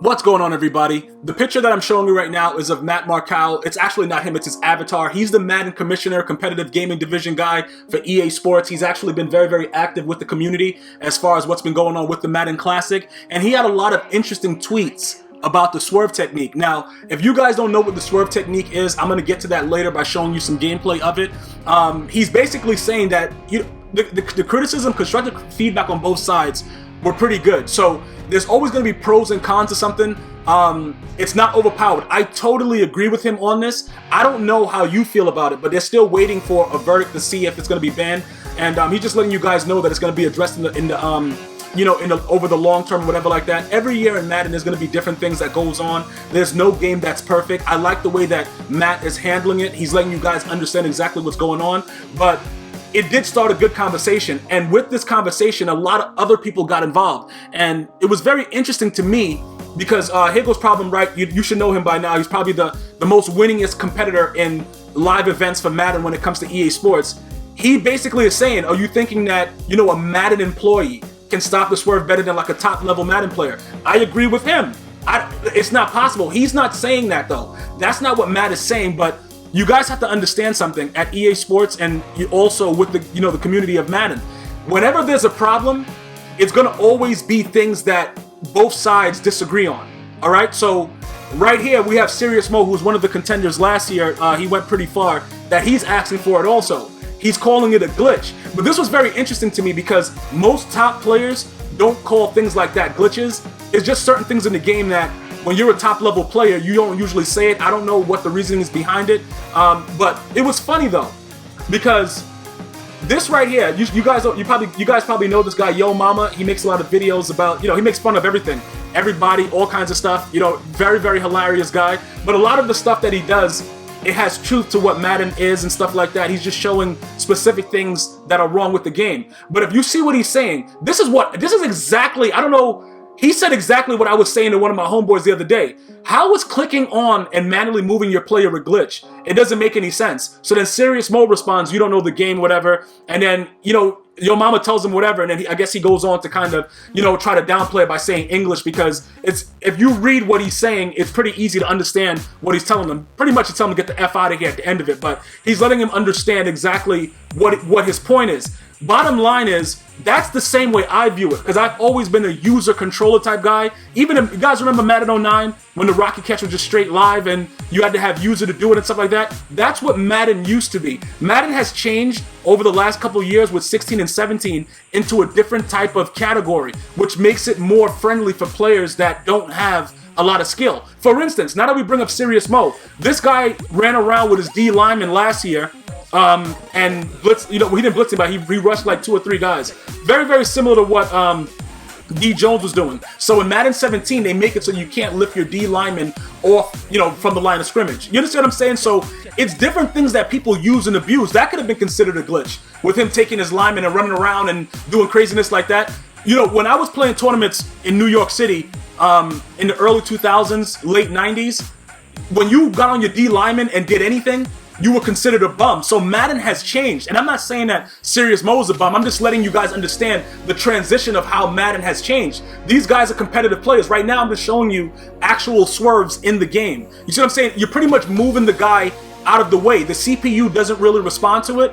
What's going on, everybody? The picture that I'm showing you right now is of Matt Marcou. It's actually not him, it's his avatar. He's the Madden commissioner, competitive gaming division guy for EA Sports. He's actually been very active with the community as far as what's been going on with the Madden Classic. And he had a lot of interesting tweets about the swerve technique. Now, if you guys don't know what the swerve technique is, I'm going to get to that later by showing you some gameplay of it. He's basically saying that the criticism, constructive feedback on both sides were pretty good. So there's always going to be pros and cons to something. It's not overpowered. I totally agree with him on this. I don't know how you feel about it, but they're still waiting for a verdict to see if it's going to be banned. And he's just letting you guys know that it's going to be addressed over the long term, whatever like that. Every year in Madden, there's going to be different things that goes on. There's no game that's perfect. I like the way that Matt is handling it. He's letting you guys understand exactly what's going on. But it did start a good conversation, and with this conversation, a lot of other people got involved, and it was very interesting to me because here goes Problem Right. You should know him by now. He's probably the most winningest competitor in live events for Madden when it comes to EA Sports. He basically is saying, are you thinking that, a Madden employee can stop the swerve better than like a top-level Madden player? I agree with him. It's not possible. He's not saying that, though. That's not what Matt is saying, but you guys have to understand something at EA Sports and also with the community of Madden. Whenever there's a problem, it's going to always be things that both sides disagree on. All right, so right here we have Serious Mo, who's one of the contenders last year. He went pretty far. That he's asking for it also. He's calling it a glitch. But this was very interesting to me because most top players don't call things like that glitches. It's just certain things in the game that when you're a top-level player, you don't usually say it. I don't know what the reasoning is behind it, but it was funny though, because this right here, you guys probably know this guy, Yo Mama. He makes a lot of videos about, he makes fun of everything, everybody, all kinds of stuff. Very hilarious guy. But a lot of the stuff that he does, it has truth to what Madden is and stuff like that. He's just showing specific things that are wrong with the game. But if you see what he's saying, this is exactly, I don't know. He said exactly what I was saying to one of my homeboys the other day. How is clicking on and manually moving your player a glitch? It doesn't make any sense. So then Serious Mo responds, you don't know the game, whatever. And then, Your Mama tells him whatever. And then I guess he goes on to kind of, try to downplay it by saying English, because if you read what he's saying, it's pretty easy to understand what he's telling them. Pretty much he's telling him to get the F out of here at the end of it. But he's letting him understand exactly what his point is. Bottom line is, that's the same way I view it, because I've always been a user controller type guy. Even if you guys remember Madden 09, when the rocket catch was just straight live and you had to have user to do it and stuff like that? That's what Madden used to be. Madden has changed over the last couple of years with 16 and 17 into a different type of category, which makes it more friendly for players that don't have a lot of skill. For instance, now that we bring up Serious Mo, this guy ran around with his D lineman last year, and blitz, he didn't blitz him, but he rushed like 2 or 3 guys. Very similar to what D Jones was doing. So in Madden 17, they make it so you can't lift your D lineman off, from the line of scrimmage. You understand what I'm saying? So it's different things that people use and abuse. That could have been considered a glitch, with him taking his lineman and running around and doing craziness like that. When I was playing tournaments in New York City, in the early 2000s, late 90s, when you got on your D lineman and did anything, you were considered a bum. So Madden has changed. And I'm not saying that Serious Mo is a bum. I'm just letting you guys understand the transition of how Madden has changed. These guys are competitive players. Right now, I'm just showing you actual swerves in the game. You see what I'm saying? You're pretty much moving the guy out of the way. The CPU doesn't really respond to it.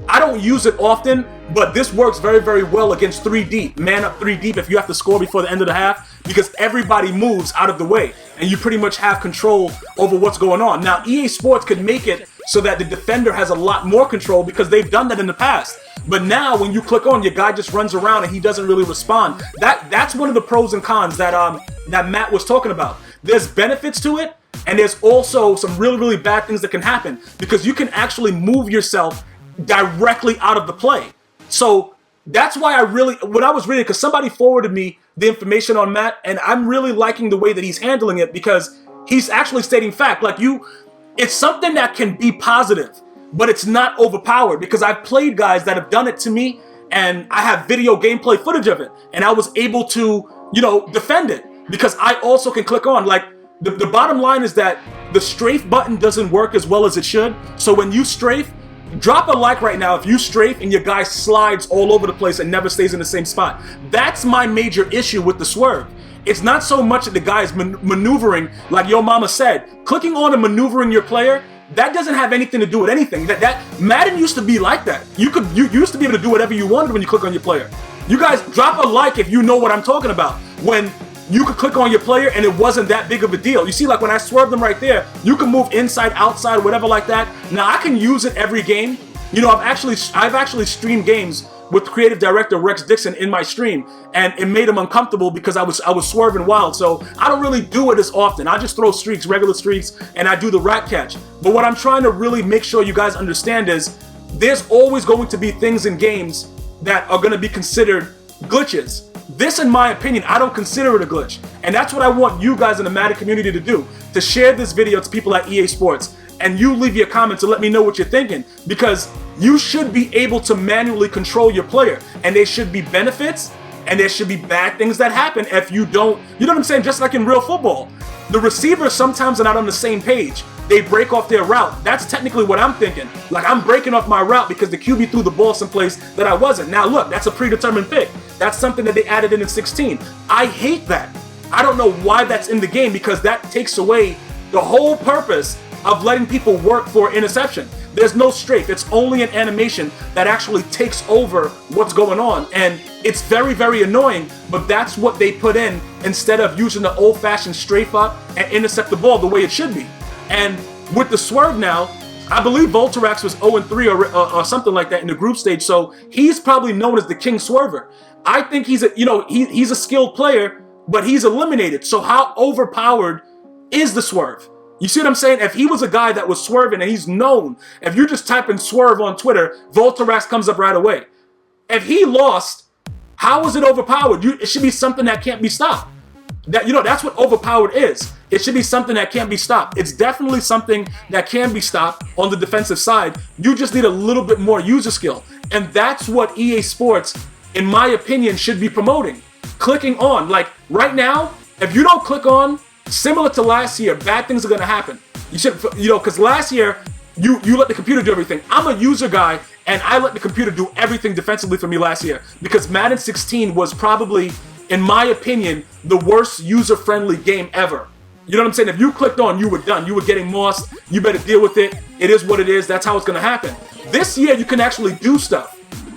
I don't use it often, but this works very well against 3 deep. Man up 3 deep if you have to score before the end of the half, because everybody moves out of the way and you pretty much have control over what's going on. Now, EA Sports could make it so that the defender has a lot more control, because they've done that in the past. But now when you click on, your guy just runs around and he doesn't really respond. That's one of the pros and cons that Matt was talking about. There's benefits to it, and there's also some really bad things that can happen, because you can actually move yourself directly out of the play. So that's why when I was reading, because somebody forwarded me the information on Matt, and I'm really liking the way that he's handling it, because he's actually stating fact. Like, it's something that can be positive, but it's not overpowered, because I've played guys that have done it to me, and I have video gameplay footage of it, and I was able to, defend it, because I also can click on. Like, the bottom line is that the strafe button doesn't work as well as it should. So when you strafe, drop a like right now if you strafe and your guy slides all over the place and never stays in the same spot. That's my major issue with the swerve. It's not so much that the guy is maneuvering, like your mama said. Clicking on and maneuvering your player, that doesn't have anything to do with anything. That Madden used to be like that. You used to be able to do whatever you wanted when you click on your player. You guys drop a like if you know what I'm talking about. When you could click on your player and it wasn't that big of a deal. You see, like when I swerved them right there, you can move inside, outside, whatever like that. Now I can use it every game. You know, I've actually streamed games with creative director Rex Dixon in my stream, and it made him uncomfortable because I was swerving wild. So I don't really do it as often. I just throw streaks, regular streaks, and I do the rat catch. But what I'm trying to really make sure you guys understand is there's always going to be things in games that are going to be considered glitches. This, in my opinion, I don't consider it a glitch. And that's what I want you guys in the Madden community to do, to share this video to people at EA Sports. And you leave your comments to let me know what you're thinking, because you should be able to manually control your player, and there should be benefits and there should be bad things that happen if you don't, you know what I'm saying? Just like in real football, the receivers sometimes are not on the same page. They break off their route. That's technically what I'm thinking. Like, I'm breaking off my route because the QB threw the ball someplace that I wasn't. Now look, that's a predetermined pick. That's something that they added in 16. I hate that. I don't know why that's in the game, because that takes away the whole purpose of letting people work for interception. There's no strafe. It's only an animation that actually takes over what's going on. And it's very, very annoying, but that's what they put in instead of using the old-fashioned strafe up and intercept the ball the way it should be. And with the swerve now, I believe Volterax was 0-3 or something like that in the group stage, so he's probably known as the King Swerver. I think he's a skilled player, but he's eliminated. So how overpowered is the swerve? You see what I'm saying? If he was a guy that was swerving and he's known, if you just type in swerve on Twitter, Volterax comes up right away. If he lost, how is it overpowered? It should be something that can't be stopped. That's what overpowered is. It should be something that can't be stopped. It's definitely something that can be stopped on the defensive side. You just need a little bit more user skill. And that's what EA Sports, in my opinion, should be promoting. Clicking on. Like, right now, if you don't click on, similar to last year, bad things are going to happen. You should, because last year, you let the computer do everything. I'm a user guy, and I let the computer do everything defensively for me last year, because Madden 16 was probably, in my opinion, the worst user-friendly game ever. You know what I'm saying? If you clicked on, you were done. You were getting mossed. You better deal with it. It is what it is. That's how it's going to happen. This year, you can actually do stuff.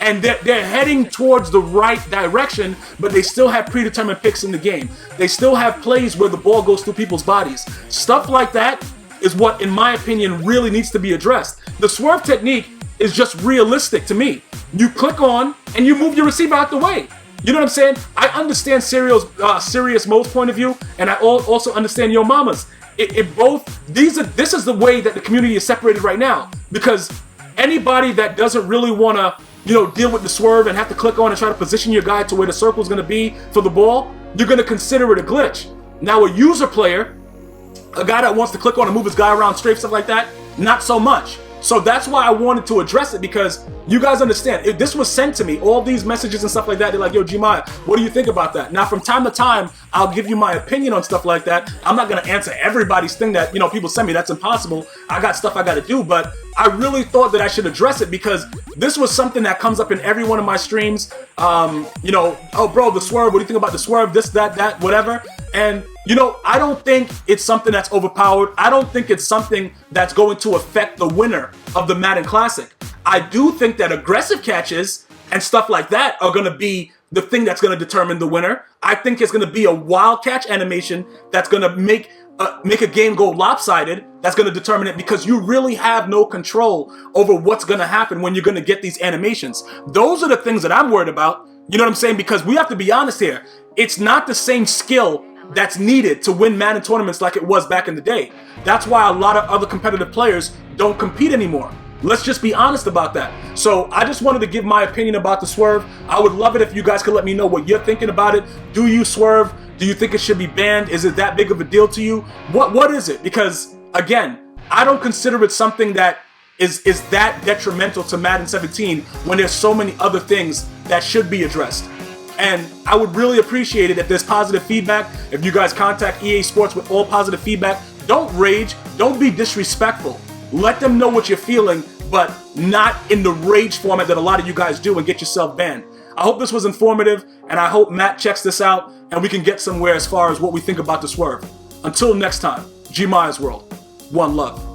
And they're heading towards the right direction, but they still have predetermined picks in the game. They still have plays where the ball goes through people's bodies. Stuff like that is what, in my opinion, really needs to be addressed. The swerve technique is just realistic to me. You click on, and you move your receiver out the way. You know what I'm saying? I understand Serious Mo's point of view, and I also understand Yo Mama's. This is the way that the community is separated right now, because anybody that doesn't really want to deal with the swerve and have to click on and try to position your guy to where the circle is going to be for the ball, you're going to consider it a glitch. Now, a user player, a guy that wants to click on and move his guy around, strafe, stuff like that, not so much. So that's why I wanted to address it, because you guys understand, this was sent to me, all these messages and stuff like that. They're like, yo, Gmia, what do you think about that? Now, from time to time, I'll give you my opinion on stuff like that. I'm not going to answer everybody's thing that, people send me. That's impossible. I got stuff I got to do, but I really thought that I should address it, because this was something that comes up in every one of my streams. Oh, bro, the swerve, what do you think about the swerve? This, that, whatever. And, I don't think it's something that's overpowered. I don't think it's something that's going to affect the winner of the Madden Classic. I do think that aggressive catches and stuff like that are going to be the thing that's going to determine the winner. I think it's going to be a wild catch animation that's going to make a game go lopsided. That's going to determine it, because you really have no control over what's going to happen when you're going to get these animations. Those are the things that I'm worried about. You know what I'm saying? Because we have to be honest here. It's not the same skill that's needed to win Madden tournaments like it was back in the day. That's why a lot of other competitive players don't compete anymore. Let's just be honest about that. So I just wanted to give my opinion about the swerve. I would love it if you guys could let me know what you're thinking about it. Do you swerve? Do you think it should be banned? Is it that big of a deal to you? What is it? Because, again, I don't consider it something that is that detrimental to Madden 17 when there's so many other things that should be addressed. And I would really appreciate it if there's positive feedback. If you guys contact EA Sports with all positive feedback, don't rage, don't be disrespectful. Let them know what you're feeling, but not in the rage format that a lot of you guys do and get yourself banned. I hope this was informative, and I hope Matt checks this out and we can get somewhere as far as what we think about the Swerve. Until next time, GmiasWorld, one love.